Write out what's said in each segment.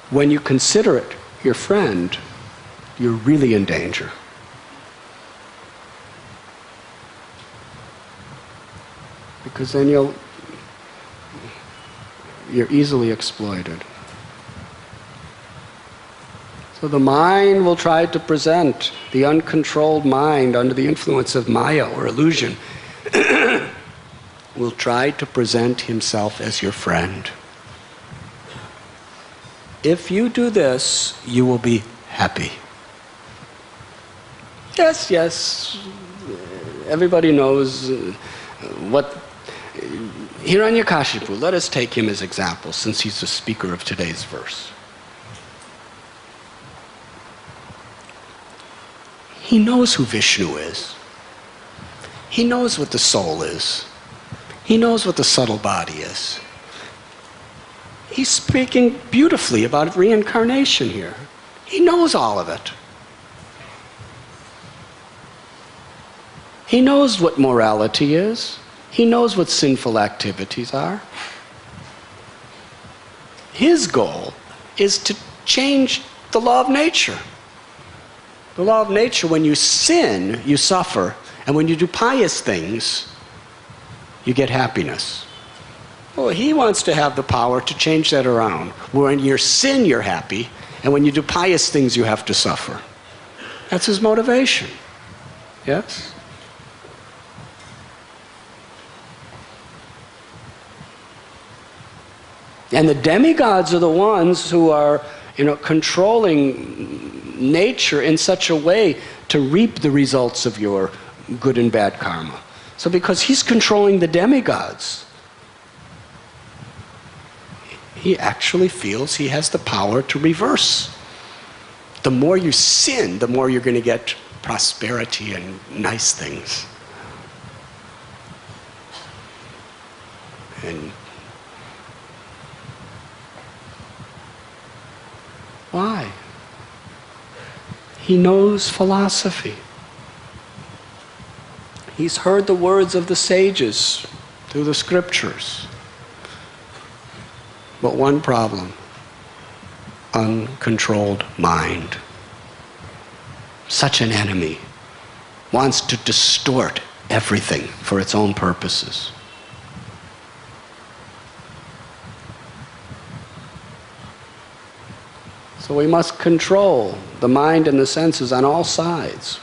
when you consider it your friend, you're really in danger. Because then you're easily exploited. So the mind will try to present, the uncontrolled mind under the influence of Maya or illusion will try to present himself as your friend. If you do this, you will be happy. Yes, yes, everybody knows what... Hiranyakashipu, let us take him as example, since he's the speaker of today's verse. He knows who Vishnu is. He knows what the soul is. He knows what the subtle body is. He's speaking beautifully about reincarnation here. He knows all of it. He knows what morality is. He knows what sinful activities are. His goal is to change the law of nature. The law of nature, when you sin, you suffer. And when you do pious things, you get happiness. Well, he wants to have the power to change that around. When you sin, you're happy. And when you do pious things, you have to suffer. That's his motivation. Yes? And the demigods are the ones who are, controlling nature in such a way to reap the results of your good and bad karma. So because he's controlling the demigods, he actually feels he has the power to reverse. The more you sin, the more you're going to get prosperity and nice things. And why? He knows philosophy. He's heard the words of the sages through the scriptures. But one problem: uncontrolled mind. Such an enemy wants to distort everything for its own purposes. So we must control the mind and the senses on all sides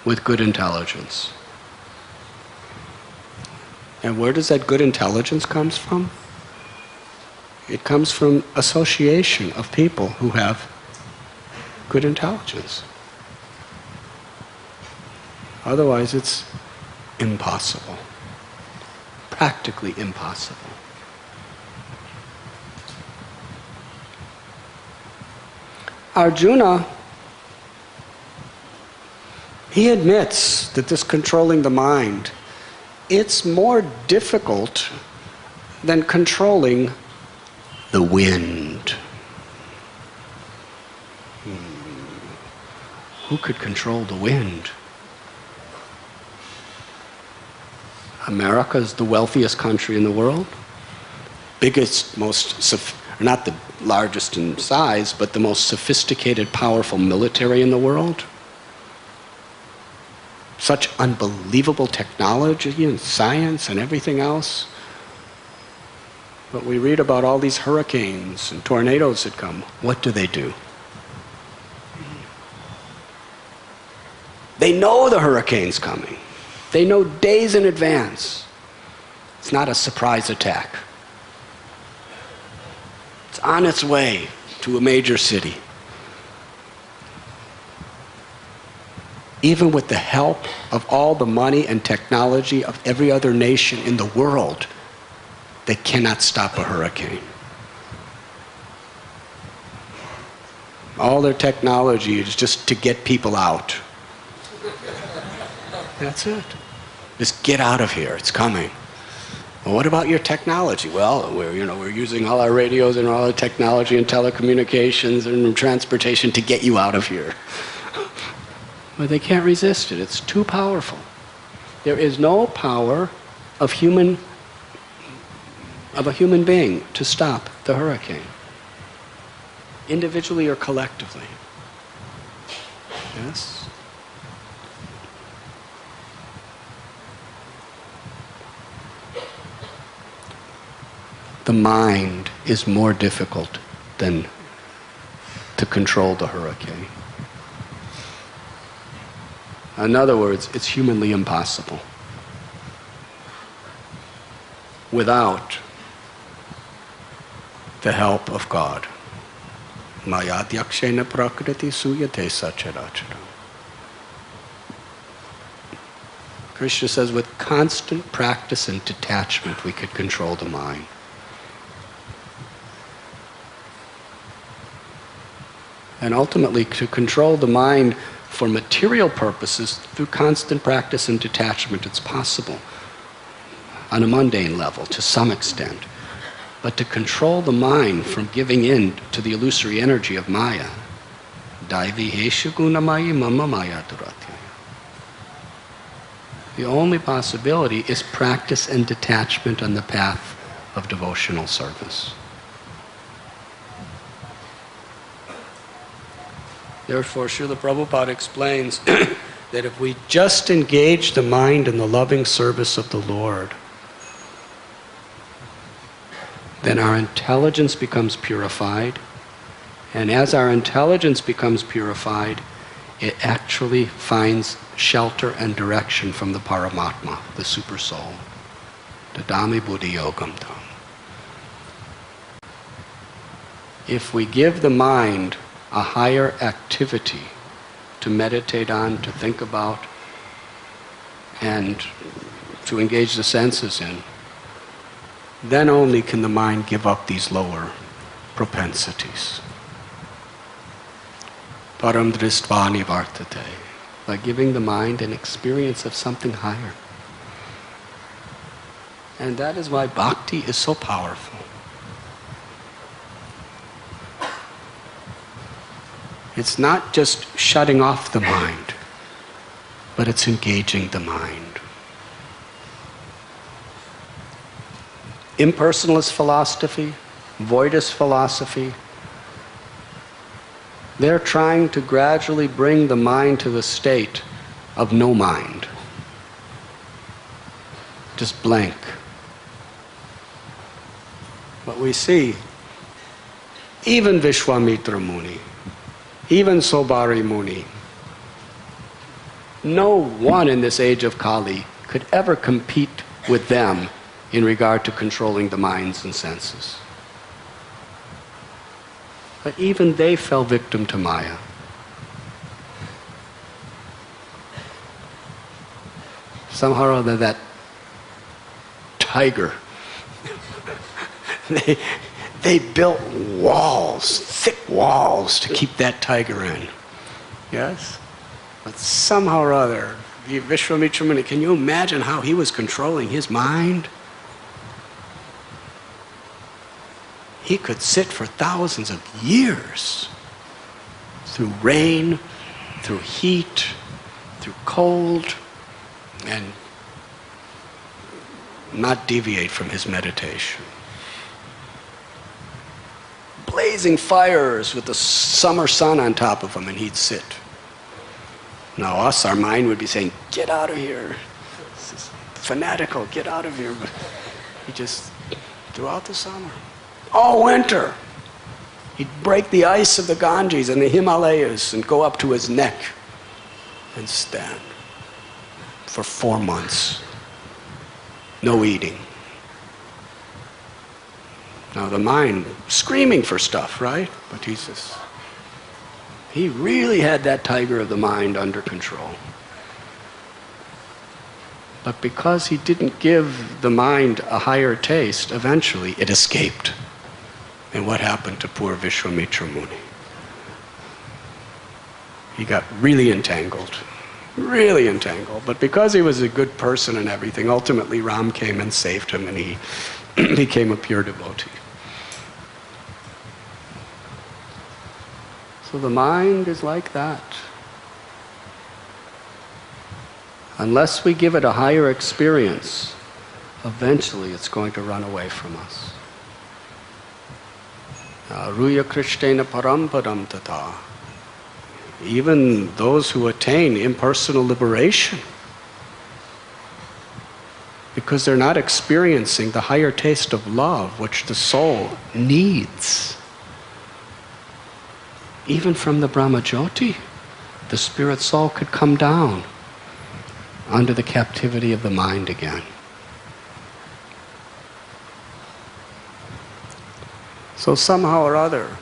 with good intelligence. And where does that good intelligence come from? It comes from association of people who have good intelligence. Otherwise it's impossible. Practically impossible. Arjuna, he admits that this controlling the mind, it's more difficult than controlling the wind. Who could control the wind? America is the wealthiest country in the world. Biggest, not the largest in size, but the most sophisticated, powerful military in the world. Such unbelievable technology and science and everything else. But we read about all these hurricanes and tornadoes that come. What do? They know the hurricane's coming. They know days in advance. It's not a surprise attack. It's on its way to a major city. Even with the help of all the money and technology of every other nation in the world, they cannot stop a hurricane. All their technology is just to get people out. That's it. Just get out of here, it's coming. Well, what about your technology? Well, we're using all our radios and all our technology and telecommunications and transportation to get you out of here. But they can't resist it. It's too powerful. There is no power of a human being to stop the hurricane. individually or collectively. Yes? The mind is more difficult than to control the hurricane. In other words, it's humanly impossible without the help of God. Mayadhyakshena prakriti suyate sacharacharam. Krishna says with constant practice and detachment we could control the mind. And ultimately to control the mind for material purposes through constant practice and detachment it's possible on a mundane level to some extent. But to control the mind from giving in to the illusory energy of Maya, Daivi hesha gunamayi mama maya duratyaya. The only possibility is practice and detachment on the path of devotional service. Therefore, Srila Prabhupada explains that if we just engage the mind in the loving service of the Lord, then our intelligence becomes purified, and as our intelligence becomes purified, it actually finds shelter and direction from the Paramatma, the Super Soul. Dadami Buddhi Yogam Tam. If we give the mind a higher activity to meditate on, to think about, and to engage the senses in, then only can the mind give up these lower propensities. Param dristva nivartate. By giving the mind an experience of something higher. And that is why bhakti is so powerful. It's not just shutting off the mind, but it's engaging the mind. Impersonalist philosophy, voidist philosophy, they're trying to gradually bring the mind to the state of no mind. Just blank. But we see, even Vishwamitra Muni, even Sobari Muni, no one in this age of Kali could ever compete with them in regard to controlling the minds and senses. But even they fell victim to Maya. Somehow or other that tiger, they built walls, thick walls to keep that tiger in. Yes? But somehow or other, Vishwamitra Muni, can you imagine how he was controlling his mind? He could sit for thousands of years through rain, through heat, through cold, and not deviate from his meditation. Blazing fires with the summer sun on top of him, and he'd sit. Now us, our mind would be saying, get out of here. This is fanatical, get out of here. But he just, throughout the summer, all winter, he'd break the ice of the Ganges and the Himalayas and go up to his neck and stand for 4 months. No eating. Now the mind screaming for stuff, right? But he really had that tiger of the mind under control. But because he didn't give the mind a higher taste, eventually it escaped. And what happened to poor Vishwamitra Muni? He got really entangled. But because he was a good person and everything, ultimately Ram came and saved him and he became a pure devotee. So the mind is like that. Unless we give it a higher experience, eventually it's going to run away from us. Ruya Krishnena param param tata. Even those who attain impersonal liberation, because they're not experiencing the higher taste of love which the soul needs. Even from the Brahmajyoti, the spirit soul could come down under the captivity of the mind again. So somehow or other,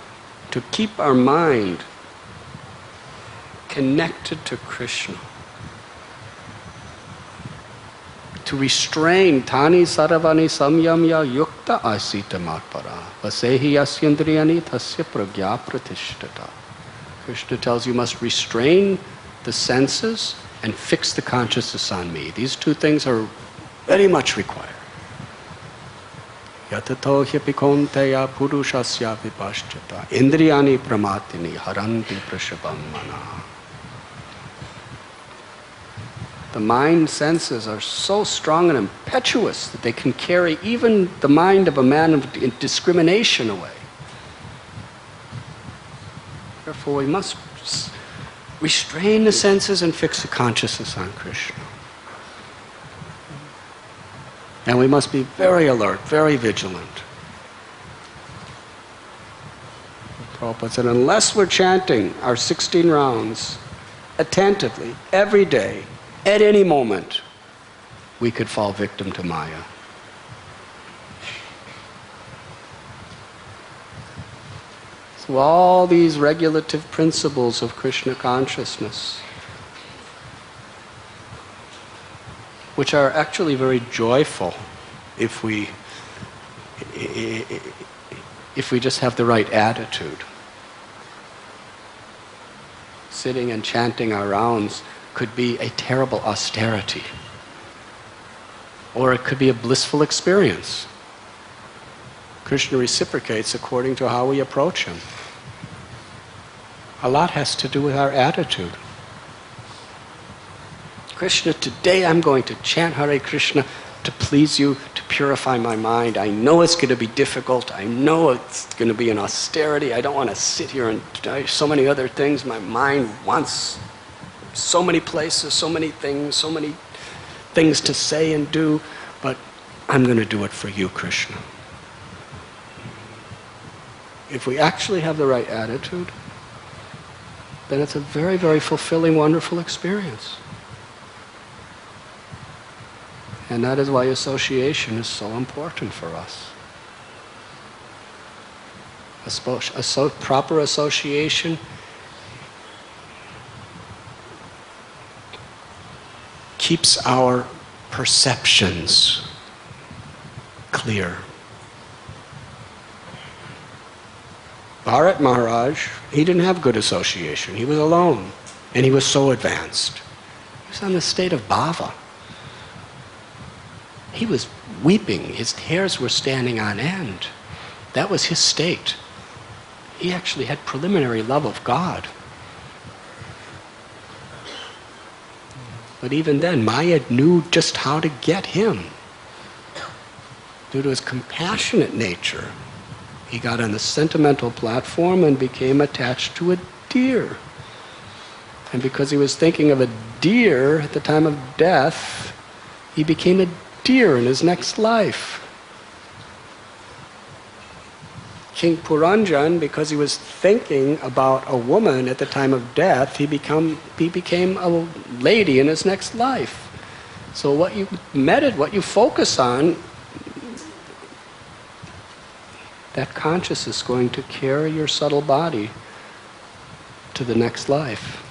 to keep our mind connected to Krishna, to restrain tani saravani samyamya yukta asita matpara vasehi yasyandriyani tasya pragya pratishtata. Krishna tells you must restrain the senses and fix the consciousness on me. These two things are very much required. Yatato hyapikonteya purushasya vipaschata indriyani pramatini haranti prashabam mana. The mind senses are so strong and impetuous that they can carry even the mind of a man of discrimination away. Therefore, we must restrain the senses and fix the consciousness on Krishna. And we must be very alert, very vigilant. Prabhupada said, unless we're chanting our 16 rounds attentively, every day, at any moment, we could fall victim to Maya. So all these regulative principles of Krishna consciousness, which are actually very joyful if we just have the right attitude. Sitting and chanting our rounds could be a terrible austerity, or it could be a blissful experience. Krishna reciprocates according to how we approach him. A lot has to do with our attitude. Krishna, today I'm going to chant Hare Krishna to please you, to purify my mind. I know it's going to be difficult. I know it's going to be an austerity. I don't want to sit here and do so many other things. My mind wants so many places, so many things to say and do, but I'm going to do it for you, Krishna. If we actually have the right attitude, then it's a very, very fulfilling, wonderful experience. And that is why association is so important for us. Proper association keeps our perceptions clear. Bharat Maharaj, he didn't have good association. He was alone, and he was so advanced. He was on the state of bhava. He was weeping. His hairs were standing on end. That was his state. He actually had preliminary love of God. But even then, Maya knew just how to get him. Due to his compassionate nature, he got on the sentimental platform and became attached to a deer. And because he was thinking of a deer at the time of death, he became a deer in his next life. King Puranjan, because he was thinking about a woman at the time of death, he became a lady in his next life. So what you focus on, that consciousness is going to carry your subtle body to the next life.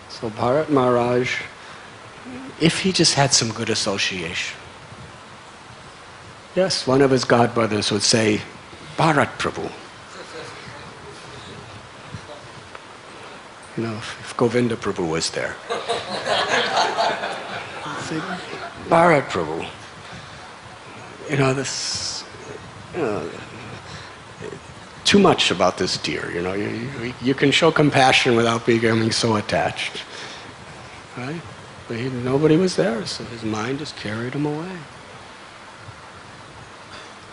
So Bharat Maharaj, if he just had some good association. Yes, one of his godbrothers would say, Bharat Prabhu. You know, if Govinda Prabhu was there. Say, Bharat Prabhu. You know, too much about this deer, you know. You can show compassion without becoming so attached. Right? But nobody was there, so his mind just carried him away.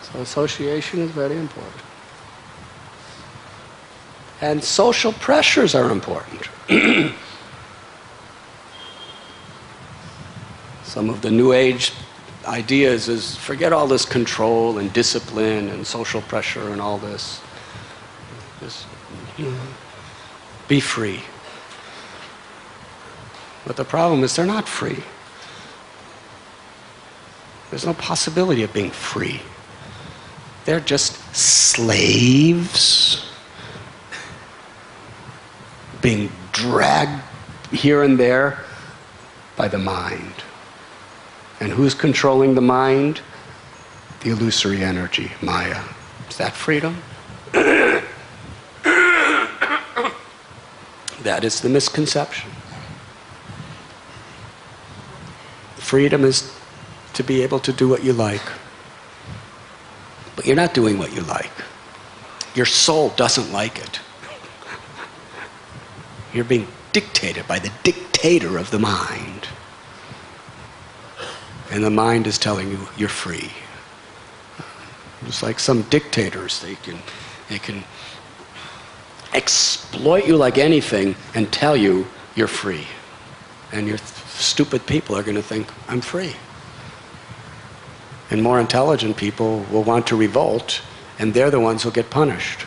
So association is very important. And social pressures are important. Some of the New Age ideas is forget all this control and discipline and social pressure and all this. Just be free. But the problem is they're not free. There's no possibility of being free. They're just slaves being dragged here and there by the mind. And who's controlling the mind? The illusory energy, Maya. Is that freedom? That is the misconception. Freedom is to be able to do what you like. But you're not doing what you like. Your soul doesn't like it. You're being dictated by the dictator of the mind. And the mind is telling you you're free. Just like some dictators, they can exploit you like anything and tell you you're free. And your stupid people are going to think, I'm free. And more intelligent people will want to revolt, and they're the ones who'll get punished.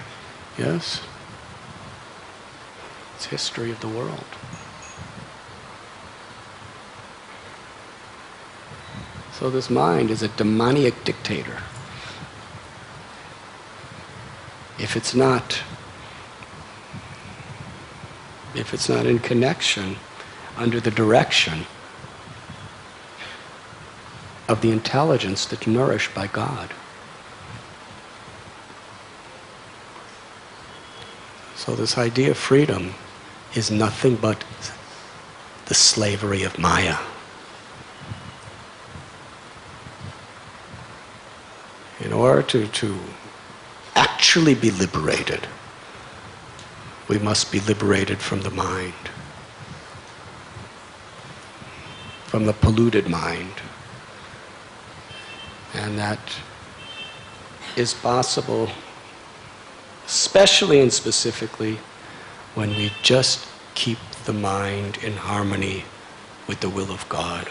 Yes? It's history of the world. So this mind is a demoniac dictator. If it's not in connection, under the direction of the intelligence that's nourished by God. So this idea of freedom is nothing but the slavery of Maya. In order to actually be liberated, we must be liberated from the mind, from the polluted mind. And that is possible, especially and specifically, when we just keep the mind in harmony with the will of God.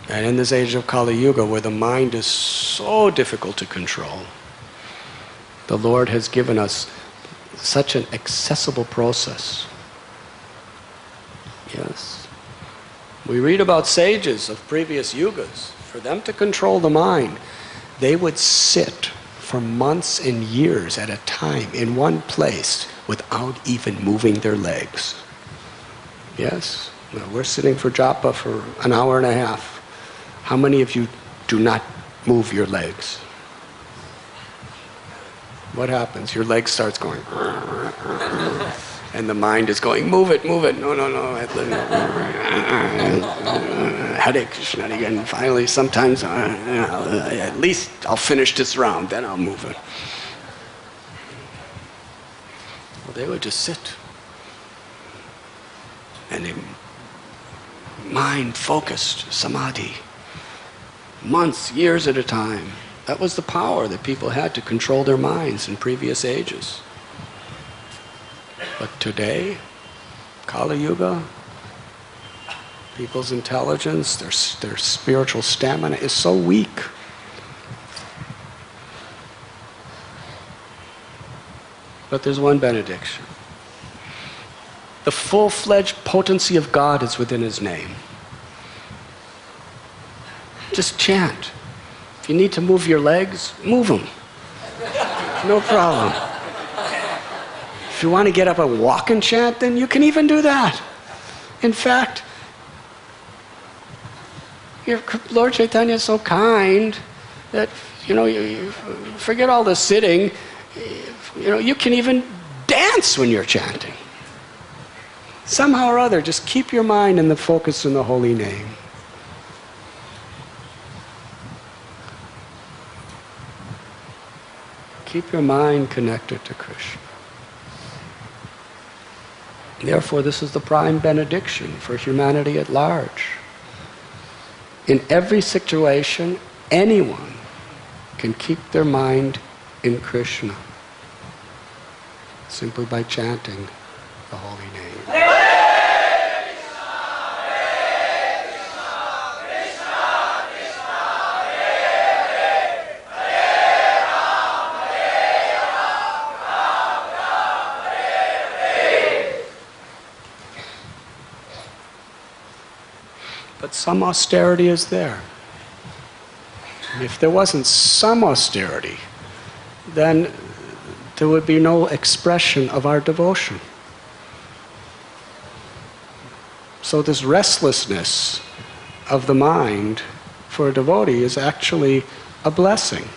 And in this age of Kali Yuga, where the mind is so difficult to control, the Lord has given us such an accessible process. Yes. We read about sages of previous yugas. For them to control the mind, they would sit for months and years at a time in one place without even moving their legs. Yes? Well, we're sitting for japa for an hour and a half. How many of you do not move your legs? What happens? Your leg starts going, and the mind is going, move it, no. Hare Krishna again. Finally, sometimes, at least I'll finish this round, then I'll move it. Well, they would just sit. And they mind focused, samadhi. Months, years at a time. That was the power that people had to control their minds in previous ages. But today, Kali Yuga, people's intelligence, their spiritual stamina is so weak. But there's one benediction. The full-fledged potency of God is within His name. Just chant. If you need to move your legs, move them. No problem. If you want to get up and walk and chant, then you can even do that. In fact, Lord Chaitanya is so kind that, you forget all the sitting. You can even dance when you're chanting. Somehow or other, just keep your mind in the focus in the holy name. Keep your mind connected to Krishna. Therefore, this is the prime benediction for humanity at large. In every situation, anyone can keep their mind in Krishna simply by chanting the holy name. But some austerity is there. If there wasn't some austerity, then there would be no expression of our devotion. So this restlessness of the mind for a devotee is actually a blessing.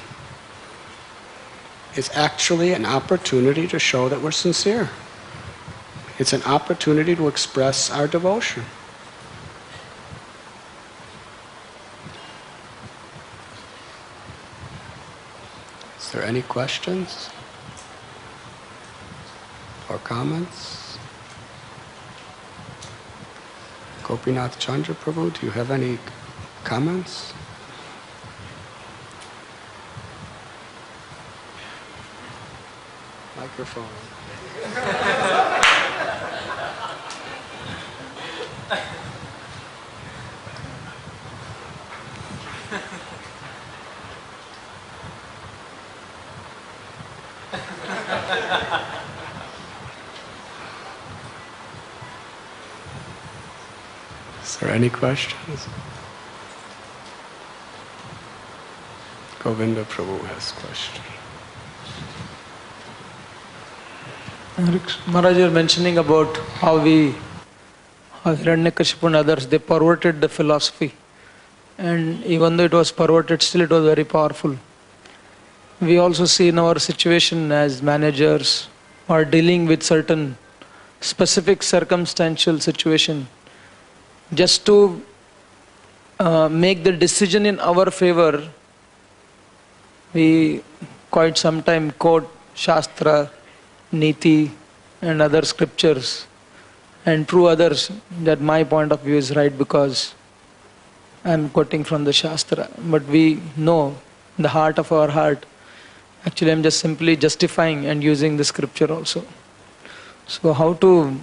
It's actually an opportunity to show that we're sincere. It's an opportunity to express our devotion. Is there any questions or comments? Gopinath Chandra Prabhu, do you have any comments? Microphone. Is there any questions? Govinda Prabhu has a question. Maharaj, you are mentioning about how Hiranyakashipu and others, they perverted the philosophy. And even though it was perverted, still it was very powerful. We also see in our situation as managers or dealing with certain specific circumstantial situation, just to make the decision in our favor, we quite sometime quote Shastra, Niti and other scriptures and prove others that my point of view is right because I am quoting from the Shastra. But we know in the heart of our heart, actually I am just simply justifying and using the scripture also. So how to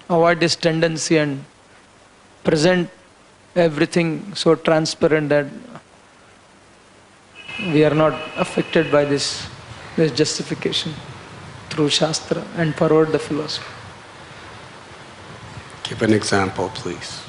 avoid this tendency and present everything so transparent that we are not affected by this justification through Shastra and pervert the philosophy. Give an example, please.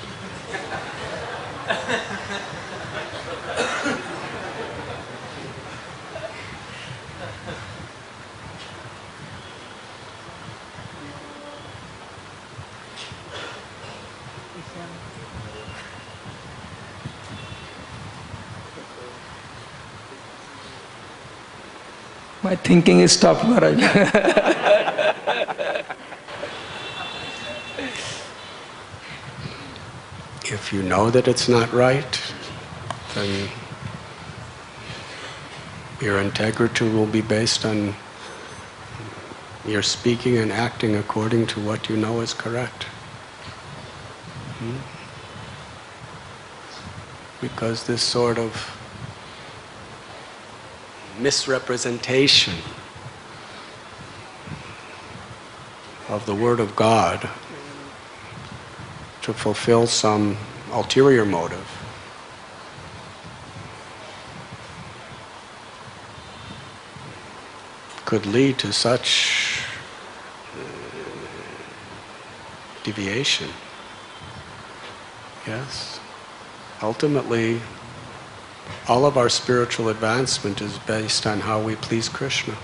My thinking is stopped, Maharaj. If you know that it's not right, then your integrity will be based on your speaking and acting according to what you know is correct. Because this sort of misrepresentation of the Word of God to fulfill some ulterior motive could lead to such deviation. Yes. Ultimately, all of our spiritual advancement is based on how we please Krishna.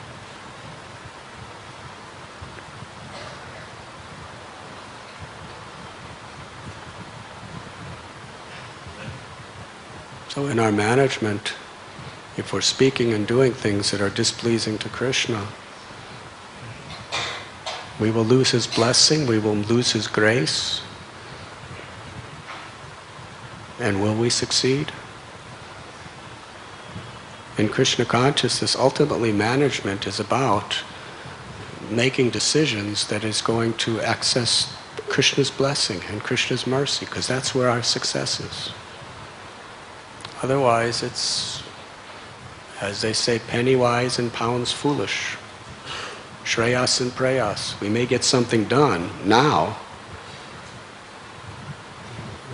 So in our management, if we're speaking and doing things that are displeasing to Krishna, we will lose His blessing, we will lose His grace. And will we succeed? In Krishna consciousness, ultimately management is about making decisions that is going to access Krishna's blessing and Krishna's mercy, because that's where our success is. Otherwise, it's, as they say, penny wise and pounds foolish. Shreyas and prayas. We may get something done now,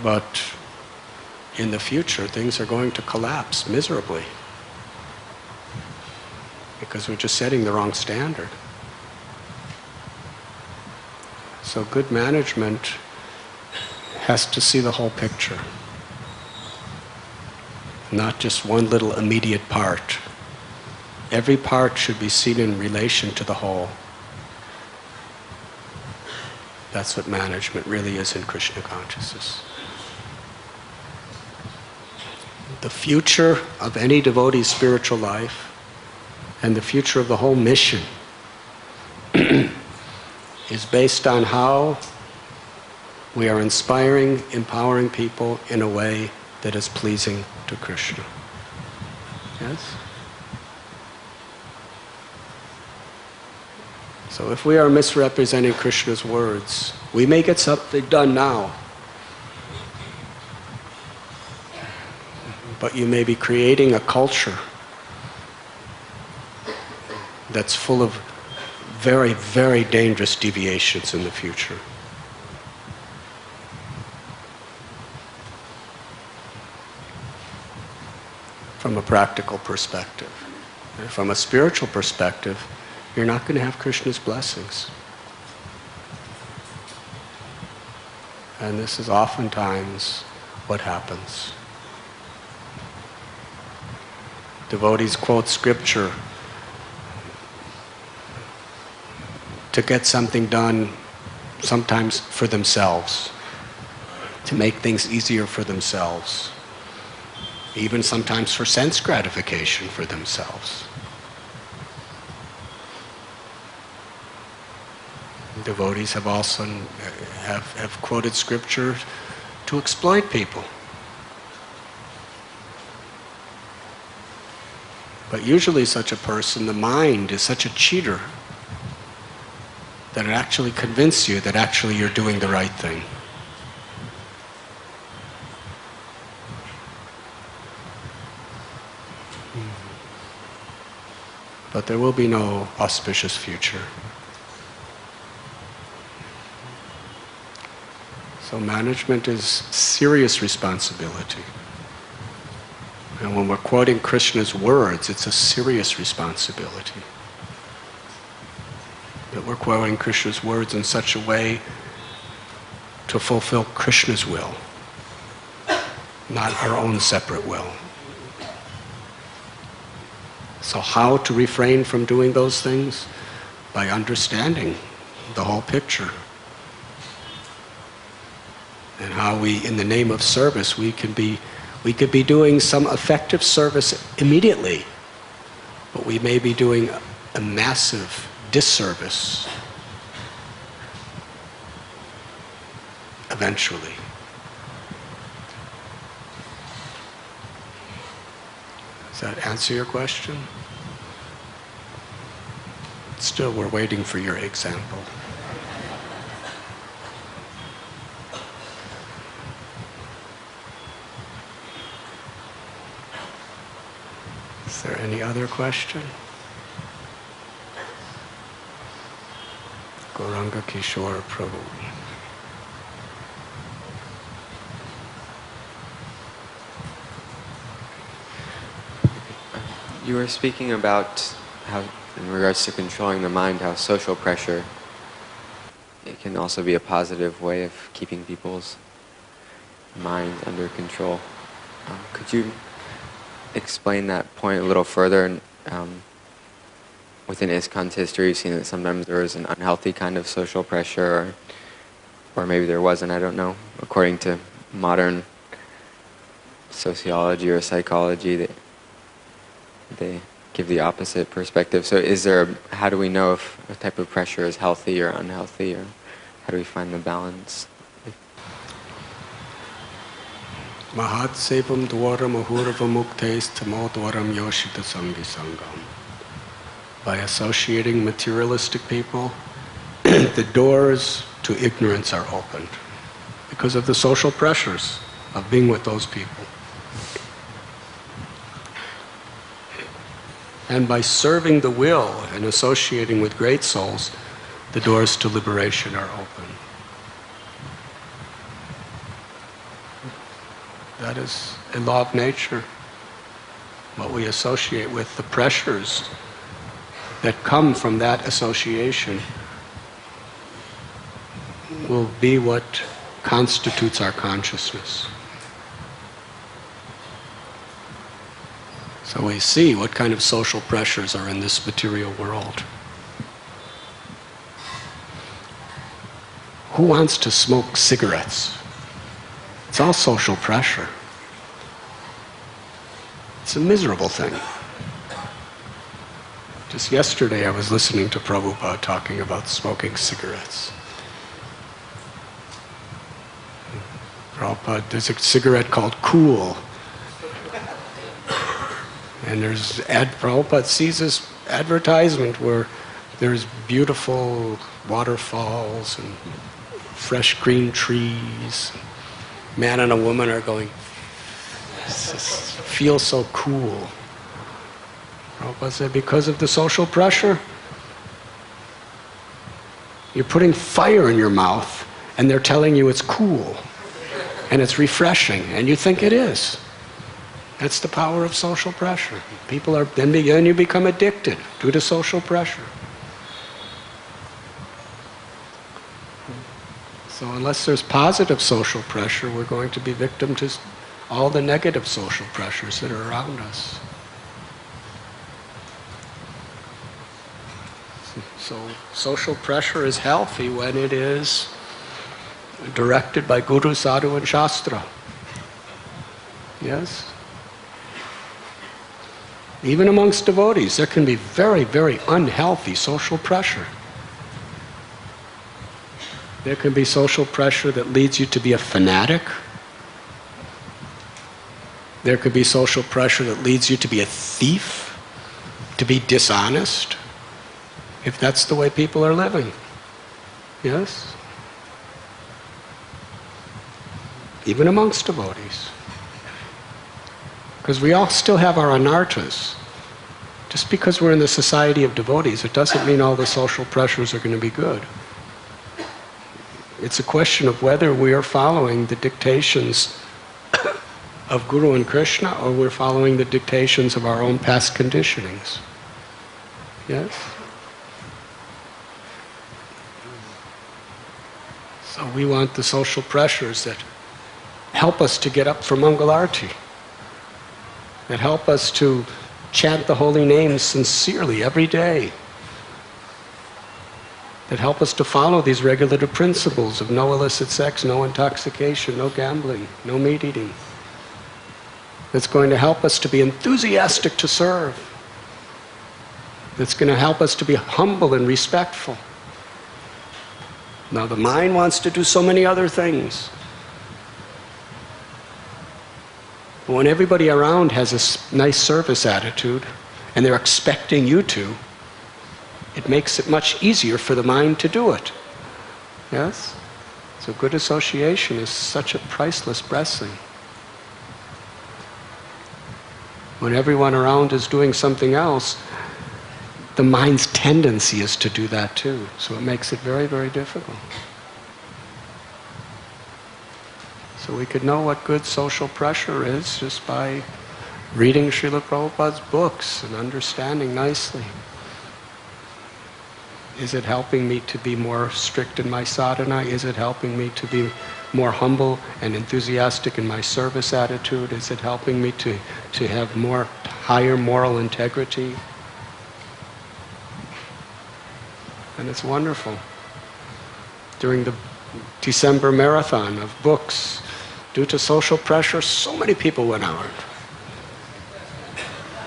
but in the future things are going to collapse miserably because we're just setting the wrong standard. So good management has to see the whole picture, not just one little immediate part. Every part should be seen in relation to the whole. That's what management really is in Krishna consciousness. The future of any devotee's spiritual life and the future of the whole mission is based on how we are inspiring, empowering people in a way that is pleasing to Krishna. Yes? So if we are misrepresenting Krishna's words, we may get something done now, but you may be creating a culture that's full of very, very dangerous deviations in the future. From a practical perspective. And from a spiritual perspective, you're not going to have Krishna's blessings. And this is oftentimes what happens. Devotees quote scripture to get something done, sometimes for themselves, to make things easier for themselves, even sometimes for sense gratification for themselves. Devotees have also have quoted scripture to exploit people. But usually such a person, the mind is such a cheater that it actually convinces you that actually you're doing the right thing. But there will be no auspicious future. So management is serious responsibility. And when we're quoting Krishna's words, it's a serious responsibility. That we're quoting Krishna's words in such a way to fulfill Krishna's will, not our own separate will. So how to refrain from doing those things? By understanding the whole picture. And how we, in the name of service, we could be doing some effective service immediately, but we may be doing a massive disservice eventually. Does that answer your question? Still, we're waiting for your example. Is there any other question? Gauranga Kishore Prabhu. You were speaking about how, in regards to controlling the mind, how social pressure, it can also be a positive way of keeping people's minds under control. Could you explain that point a little further? And within ISKCON's history, you've seen that sometimes there is an unhealthy kind of social pressure, or maybe there wasn't, I don't know. According to modern sociology or psychology, they give the opposite perspective. So how do we know if a type of pressure is healthy or unhealthy, or how do we find the balance? Mahat sevam dwaram ahurava muktes tamo dwaram yoshita sangi sangam. By associating materialistic people, the doors to ignorance are opened because of the social pressures of being with those people. And by serving the will and associating with great souls, the doors to liberation are open. That is a law of nature. What we associate with, the pressures that come from that association will be what constitutes our consciousness. So we see what kind of social pressures are in this material world. Who wants to smoke cigarettes? It's all social pressure. It's a miserable thing. Just yesterday I was listening to Prabhupada talking about smoking cigarettes. Prabhupada, there's a cigarette called Cool. And Prabhupada sees this advertisement where there's beautiful waterfalls and fresh green trees. Man and a woman are going, this feels so cool. Prabhupada said, because of the social pressure, you're putting fire in your mouth and they're telling you it's cool and it's refreshing and you think it is. That's the power of social pressure. Then you become addicted due to social pressure. So unless there's positive social pressure, we're going to be victim to all the negative social pressures that are around us. So social pressure is healthy when it is directed by Guru, Sadhu, and Shastra. Yes? Even amongst devotees, there can be very, very unhealthy social pressure. There can be social pressure that leads you to be a fanatic. There could be social pressure that leads you to be a thief, to be dishonest, if that's the way people are living. Yes? Even amongst devotees. Because we all still have our anarthas. Just because we're in the society of devotees, it doesn't mean all the social pressures are going to be good. It's a question of whether we are following the dictations of Guru and Krishna or we're following the dictations of our own past conditionings. Yes? So we want the social pressures that help us to get up for Mangalarti, that help us to chant the holy names sincerely every day, that help us to follow these regulative principles of no illicit sex, no intoxication, no gambling, no meat eating. That's going to help us to be enthusiastic to serve. That's going to help us to be humble and respectful. Now the mind wants to do so many other things. But when everybody around has a nice service attitude and they're expecting you to, it makes it much easier for the mind to do it. Yes? So good association is such a priceless blessing. When everyone around is doing something else, the mind's tendency is to do that too. So it makes it very, very difficult. So we could know what good social pressure is just by reading Srila Prabhupada's books and understanding nicely. Is it helping me to be more strict in my sadhana? Is it helping me to be more humble and enthusiastic in my service attitude? Is it helping me to have more higher moral integrity? And it's wonderful. During the December marathon of books, due to social pressure, so many people went out.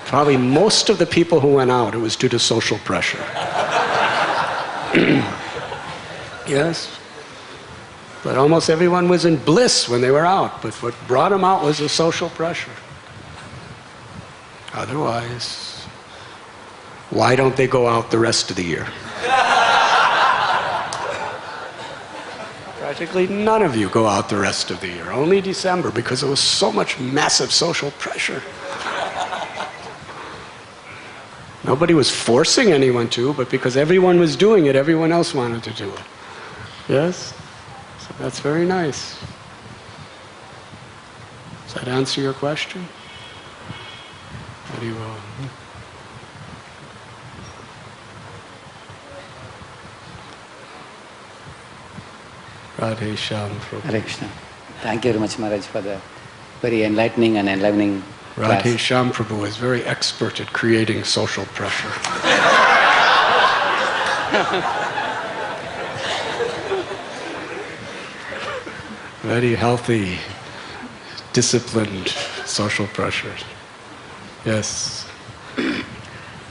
Probably most of the people who went out, it was due to social pressure. Yes? But almost everyone was in bliss when they were out. But what brought them out was the social pressure. Otherwise, why don't they go out the rest of the year? Practically none of you go out the rest of the year, only December, because there was so much massive social pressure. Nobody was forcing anyone to, but because everyone was doing it, everyone else wanted to do it. Yes? So that's very nice. Does that answer your question? Very well. Radhe Shyam Prabhu. Hare Krishna. Thank you very much, Maharaj, for the very enlightening and enlivening class. Radhe Shyam Prabhu is very expert at creating social pressure. Very healthy, disciplined social pressure. Yes.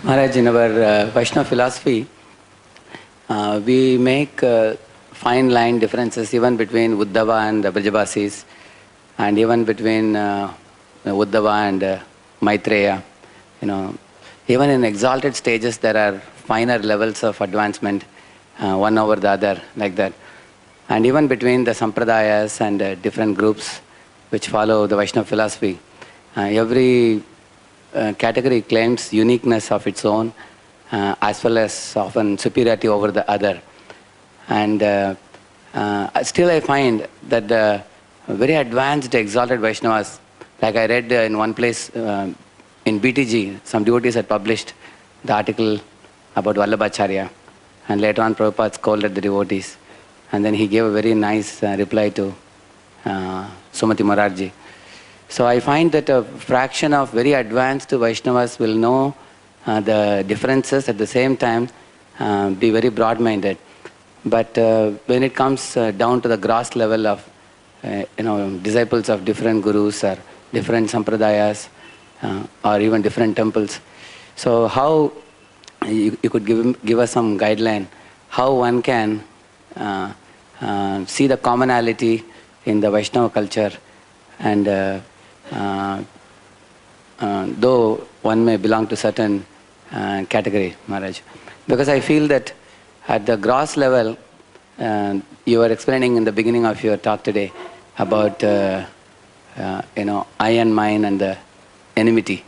Maharaj, in our Vaishnava philosophy, we make fine line differences even between Uddhava and the Brajabasis, and even between Uddhava and Maitreya. Even in exalted stages, there are finer levels of advancement, one over the other, like that. And even between the Sampradayas and different groups which follow the Vaishnava philosophy, every category claims uniqueness of its own, as well as often superiority over the other. And still I find that the very advanced, exalted Vaishnavas, like I read in one place in BTG, some devotees had published the article about Vallabhacharya, and later on Prabhupada scolded the devotees. And then he gave a very nice reply to Sumati Morarji. So I find that a fraction of very advanced Vaishnavas will know the differences, at the same time be very broad-minded. But when it comes down to the gross level of disciples of different gurus or different sampradayas or even different temples, so how you could give us some guideline how one can see the commonality in the Vaishnava culture, and though one may belong to certain category, Maharaj. Because I feel that at the gross level, you were explaining in the beginning of your talk today about I and mine and the enmity.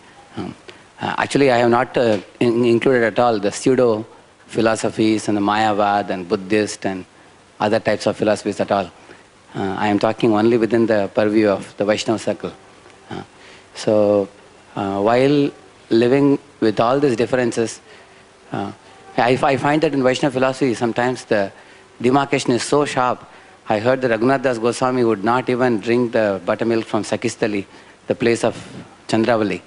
Actually, I have not included at all the pseudo philosophies and the Mayavad and Buddhist and other types of philosophies at all. I am talking only within the purview of the Vaishnava circle. So while living with all these differences, I find that in Vaishnava philosophy sometimes the demarcation is so sharp. I heard that Raghunath Das Goswami would not even drink the buttermilk from Sakistali, the place of Chandravali.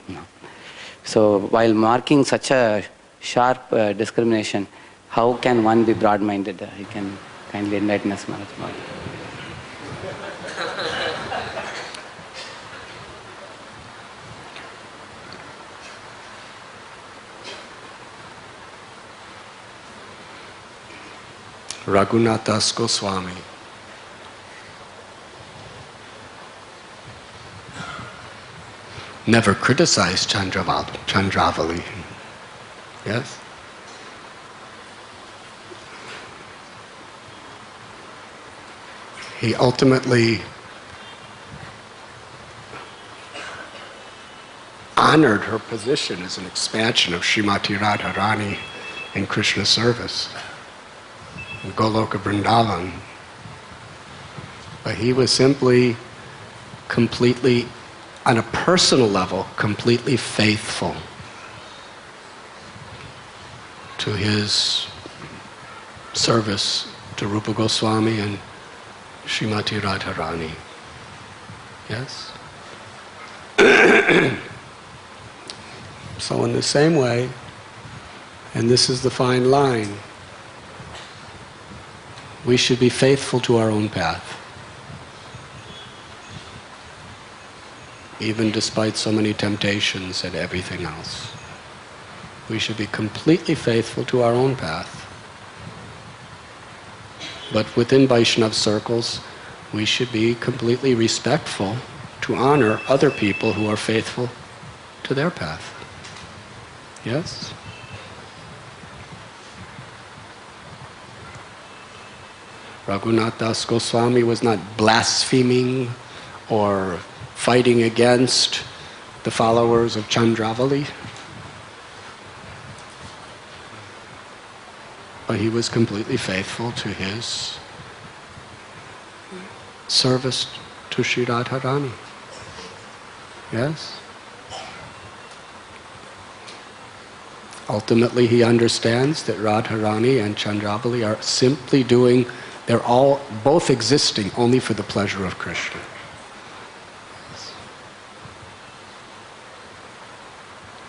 So while marking such a sharp discrimination, how can one be broad-minded? You can kindly enlighten us, Maharaj. Raghunath Das Goswami never criticized Chandravali. Yes? He ultimately honored her position as an expansion of Srimati Radharani in Krishna service, in Goloka Vrindavan. But he was simply completely, on a personal level, completely faithful to his service to Rupa Goswami and Srimati Radharani. Yes? So in the same way, and this is the fine line, we should be faithful to our own path, even despite so many temptations and everything else. We should be completely faithful to our own path. But within Vaishnava circles, we should be completely respectful to honor other people who are faithful to their path. Yes? Raghunath Das Goswami was not blaspheming or fighting against the followers of Chandravali. But he was completely faithful to his service to Sri Radharani. Yes? Ultimately, he understands that Radharani and Chandravali are simply doing, they're all both existing only for the pleasure of Krishna.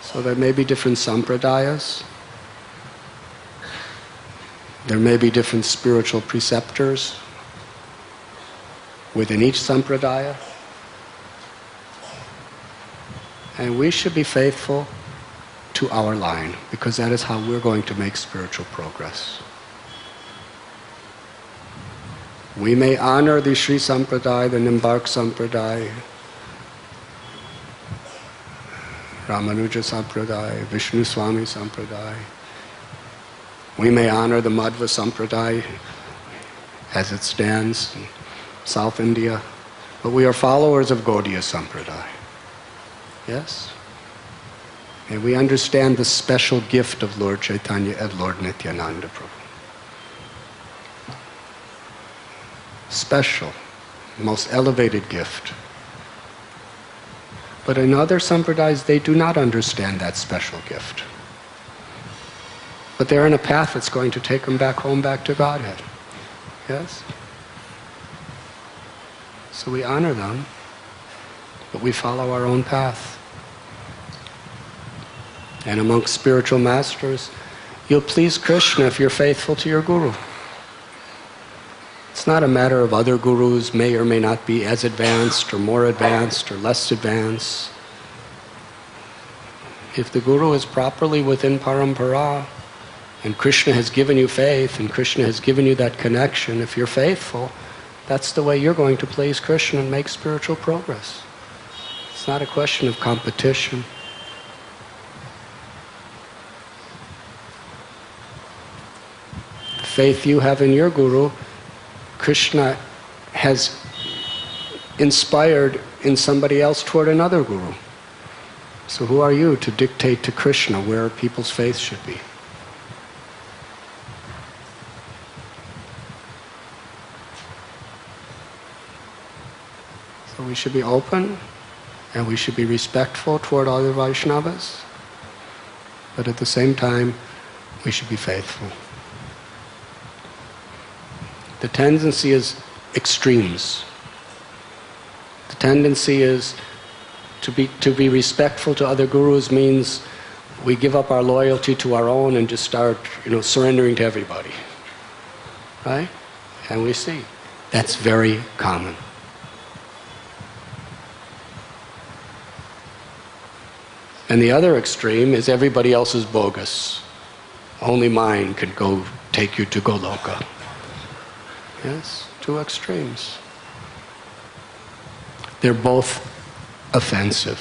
So there may be different sampradayas. There may be different spiritual preceptors within each sampradaya. And we should be faithful to our line, because that is how we're going to make spiritual progress. We may honor the Sri Sampradaya, the Nimbark Sampradaya, Ramanuja Sampradaya, Vishnu Swami Sampradaya. We may honor the Madhva Sampradaya as it stands in South India, but we are followers of Gaudiya Sampradaya. Yes? And we understand the special gift of Lord Chaitanya and Lord Nityananda Prabhu. Special, most elevated gift. But in other sampradayas, they do not understand that special gift. But they're in a path that's going to take them back home, back to Godhead. Yes? So we honor them, but we follow our own path. And amongst spiritual masters, you'll please Krishna if you're faithful to your guru. It's not a matter of other gurus may or may not be as advanced or more advanced or less advanced. If the guru is properly within parampara, and Krishna has given you faith, and Krishna has given you that connection, if you're faithful, that's the way you're going to please Krishna and make spiritual progress. It's not a question of competition. The faith you have in your guru, Krishna has inspired in somebody else toward another guru. So who are you to dictate to Krishna where people's faith should be? So we should be open and we should be respectful toward other Vaishnavas, but at the same time, we should be faithful. The tendency is extremes. The tendency is to be respectful to other gurus means we give up our loyalty to our own and just start, surrendering to everybody. Right? And we see that's very common. And the other extreme is everybody else is bogus. Only mine could go take you to Goloka. Yes, two extremes. They're both offensive.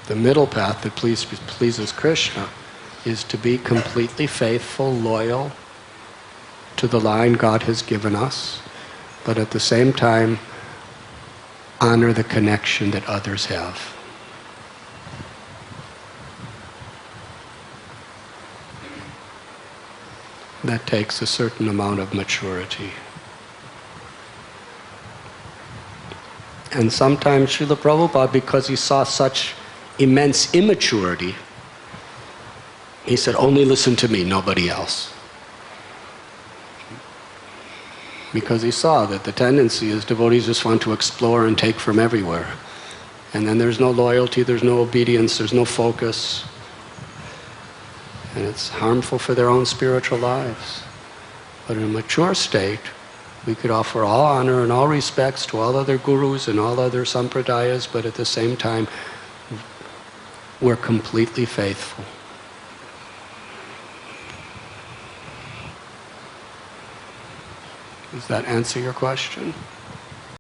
The middle path that pleases Krishna is to be completely faithful, loyal to the line God has given us, but at the same time honor the connection that others have. That takes a certain amount of maturity. And sometimes Srila Prabhupada, because he saw such immense immaturity, he said, only listen to me, nobody else. Because he saw that the tendency is devotees just want to explore and take from everywhere. And then there's no loyalty, there's no obedience, there's no focus. And it's harmful for their own spiritual lives. But in a mature state, we could offer all honor and all respects to all other gurus and all other sampradayas, but at the same time, we're completely faithful. Does that answer your question?